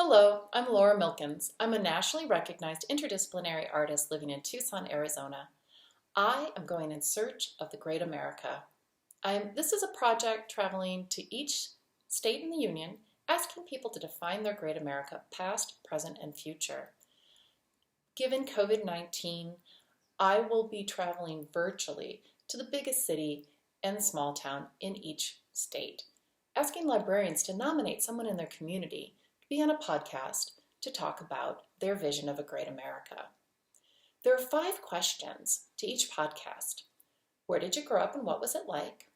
Hello, I'm Laura Milkins. I'm a nationally recognized interdisciplinary artist living in Tucson, Arizona. I am going in search of the Great America. This is a project traveling to each state in the Union, asking people to define their Great America, past, present, and future. Given COVID-19, I will be traveling virtually to the biggest city and small town in each state, asking librarians to nominate someone in their community to be on a podcast to talk about their vision of a great America. There are 5 questions to each podcast. Where did you grow up and what was it like?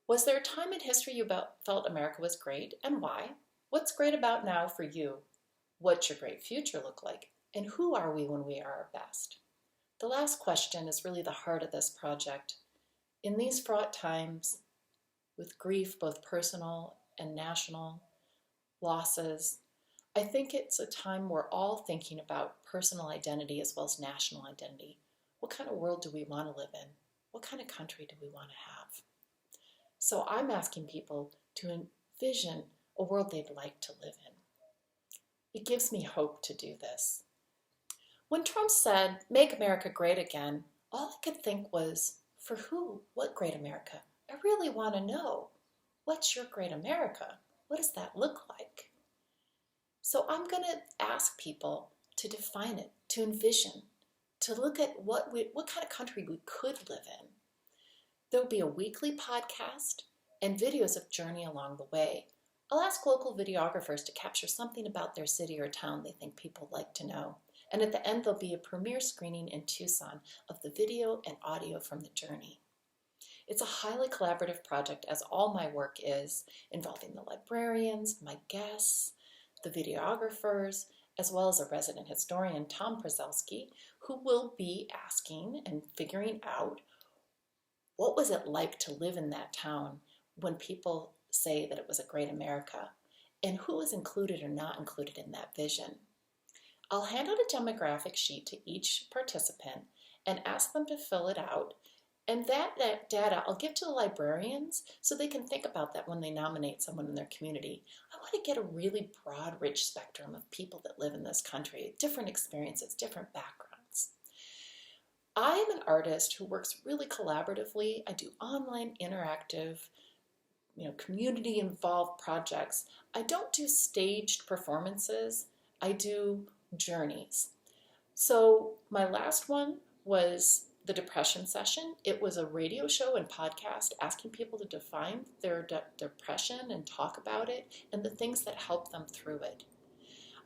Was there a time in history you felt America was great and why? What's great about now for you? What's your great future look like? And who are we when we are our best? The last question is really the heart of this project. In these fraught times, with grief, both personal and national, losses, I think it's a time we're all thinking about personal identity as well as national identity. What kind of world do we want to live in? What kind of country do we want to have? So I'm asking people to envision a world they'd like to live in. It gives me hope to do this. When Trump said, "Make America great again," all I could think was, for who? What great America? I really want to know. What's your great America? What does that look like? So I'm going to ask people to define it, to envision, to look at what kind of country we could live in. There'll be a weekly podcast and videos of journey along the way. I'll ask local videographers to capture something about their city or town they think people like to know. And at the end, there'll be a premiere screening in Tucson of the video and audio from the journey. It's a highly collaborative project, as all my work is, involving the librarians, my guests, the videographers, as well as a resident historian, Tom Przelski, who will be asking and figuring out what was it like to live in that town when people say that it was a great America, and who was included or not included in that vision. I'll hand out a demographic sheet to each participant and ask them to fill it out. And that data I'll give to the librarians so they can think about that when they nominate someone in their community. I want to get a really broad, rich spectrum of people that live in this country, different experiences, different backgrounds. I am an artist who works really collaboratively. I do online, interactive, community-involved projects. I don't do staged performances. I do journeys. So my last one was the depression session. It was a radio show and podcast asking people to define their depression and talk about it and the things that help them through it.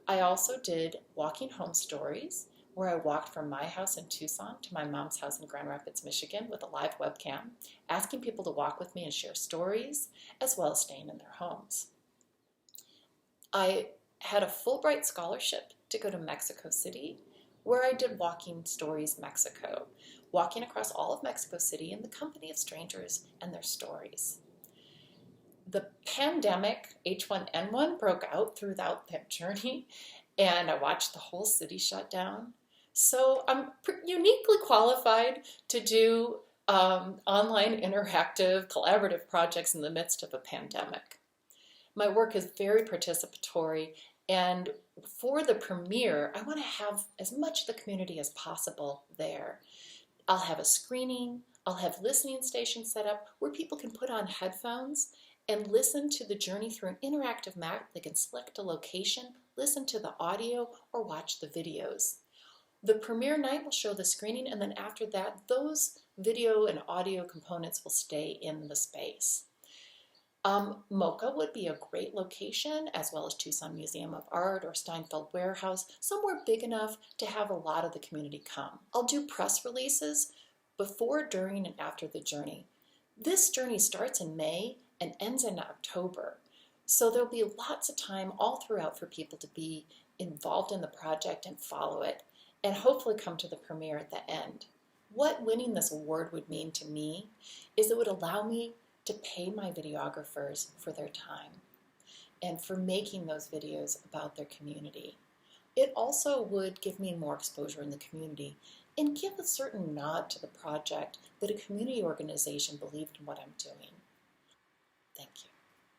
I also did walking home stories, where I walked from my house in Tucson to my mom's house in Grand Rapids, Michigan with a live webcam, asking people to walk with me and share stories, as well as staying in their homes. I had a Fulbright scholarship to go to Mexico City, where I did Walking Stories Mexico, walking across all of Mexico City in the company of strangers and their stories. The pandemic, H1N1, broke out throughout that journey, and I watched the whole city shut down. So I'm uniquely qualified to do online, interactive, collaborative projects in the midst of a pandemic. My work is very participatory, and for the premiere, I want to have as much of the community as possible there. I'll have a screening, I'll have listening stations set up where people can put on headphones and listen to the journey through an interactive map. They can select a location, listen to the audio, or watch the videos. The premiere night will show the screening, and then after that, those video and audio components will stay in the space. MoCA would be a great location, as well as Tucson Museum of Art or Steinfeld Warehouse, somewhere big enough to have a lot of the community come. I'll do press releases before, during, and after the journey. This journey starts in May and ends in October, so there'll be lots of time all throughout for people to be involved in the project and follow it, and hopefully come to the premiere at the end. What winning this award would mean to me is it would allow me to pay my videographers for their time and for making those videos about their community. It also would give me more exposure in the community and give a certain nod to the project that a community organization believed in what I'm doing. Thank you.